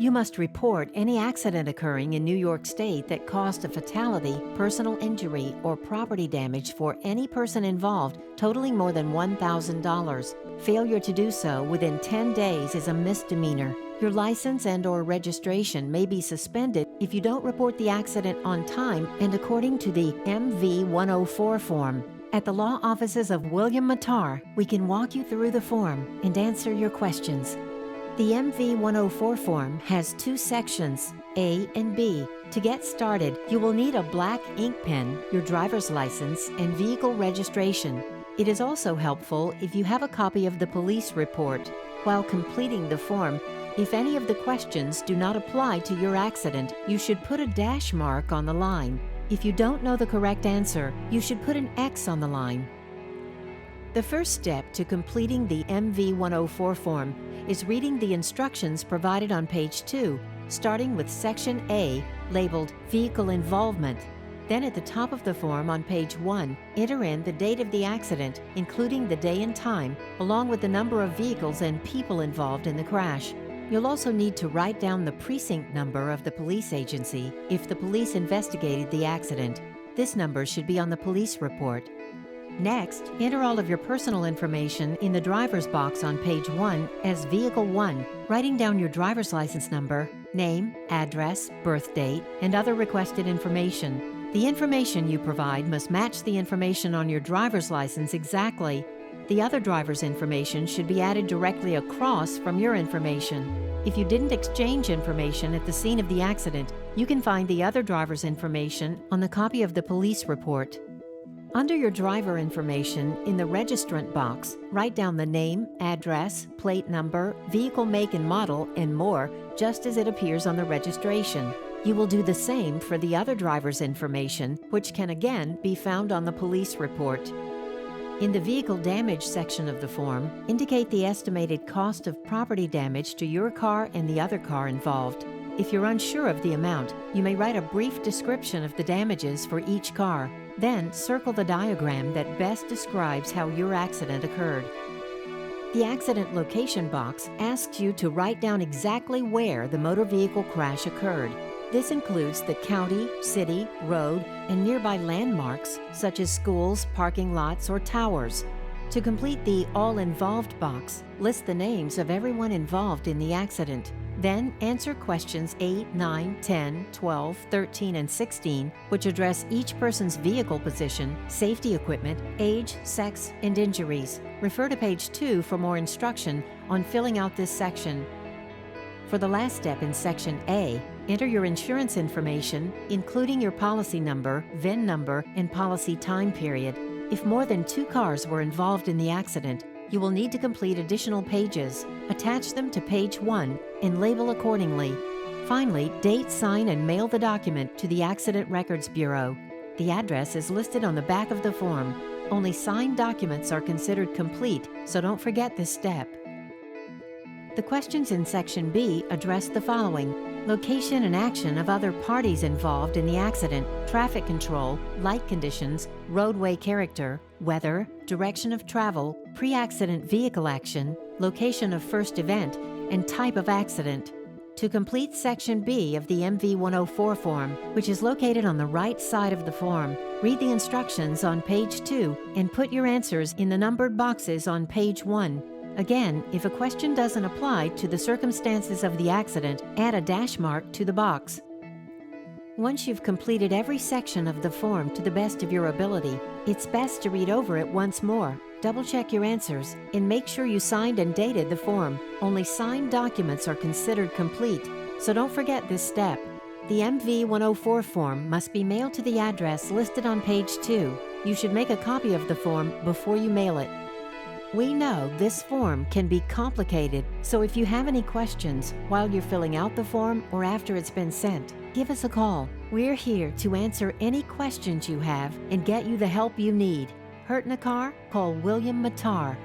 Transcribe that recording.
You must report any accident occurring in New York State that caused a fatality, personal injury, or property damage for any person involved totaling more than $1,000. Failure to do so within 10 days is a misdemeanor. Your license and/or registration may be suspended if you don't report the accident on time and according to the MV-104 form. At the law offices of William Mattar, we can walk you through the form and answer your questions. The MV-104 form has 2 sections, A and B. To get started, you will need a black ink pen, your driver's license, and vehicle registration. It is also helpful if you have a copy of the police report. While completing the form, if any of the questions do not apply to your accident, you should put a dash mark on the line. If you don't know the correct answer, you should put an X on the line. The first step to completing the MV-104 form is reading the instructions provided on page 2, starting with section A, labeled Vehicle Involvement. Then at the top of the form on page 1, enter in the date of the accident, including the day and time, along with the number of vehicles and people involved in the crash. You'll also need to write down the precinct number of the police agency if the police investigated the accident. This number should be on the police report. Next, enter all of your personal information in the driver's box on page 1 as Vehicle 1, writing down your driver's license number, name, address, birth date, and other requested information. The information you provide must match the information on your driver's license exactly. The other driver's information should be added directly across from your information. If you didn't exchange information at the scene of the accident, you can find the other driver's information on the copy of the police report. Under your driver information, in the registrant box, write down the name, address, plate number, vehicle make and model, and more, just as it appears on the registration. You will do the same for the other driver's information, which can again be found on the police report. In the vehicle damage section of the form, indicate the estimated cost of property damage to your car and the other car involved. If you're unsure of the amount, you may write a brief description of the damages for each car. Then circle the diagram that best describes how your accident occurred. The accident location box asks you to write down exactly where the motor vehicle crash occurred. This includes the county, city, road, and nearby landmarks such as schools, parking lots, or towers. To complete the All Involved box, list the names of everyone involved in the accident. Then answer questions 8, 9, 10, 12, 13, and 16, which address each person's vehicle position, safety equipment, age, sex, and injuries. Refer to page 2 for more instruction on filling out this section. For the last step in section A, enter your insurance information, including your policy number, VIN number, and policy time period. If more than 2 cars were involved in the accident, you will need to complete additional pages. Attach them to page 1 and label accordingly. Finally, date, sign, and mail the document to the Accident Records Bureau. The address is listed on the back of the form. Only signed documents are considered complete, so don't forget this step. The questions in Section B address the following: location and action of other parties involved in the accident, traffic control, light conditions, roadway character, weather, direction of travel, pre-accident vehicle action, location of first event, and type of accident. To complete Section B of the MV-104 form, which is located on the right side of the form, read the instructions on page 2 and put your answers in the numbered boxes on page 1. Again, if a question doesn't apply to the circumstances of the accident, add a dash mark to the box. Once you've completed every section of the form to the best of your ability, it's best to read over it once more. Double-check your answers and make sure you signed and dated the form. Only signed documents are considered complete, so don't forget this step. The MV-104 form must be mailed to the address listed on page 2. You should make a copy of the form before you mail it. We know this form can be complicated, so if you have any questions while you're filling out the form or after it's been sent, give us a call. We're here to answer any questions you have and get you the help you need. Hurt in a car? Call William Mattar.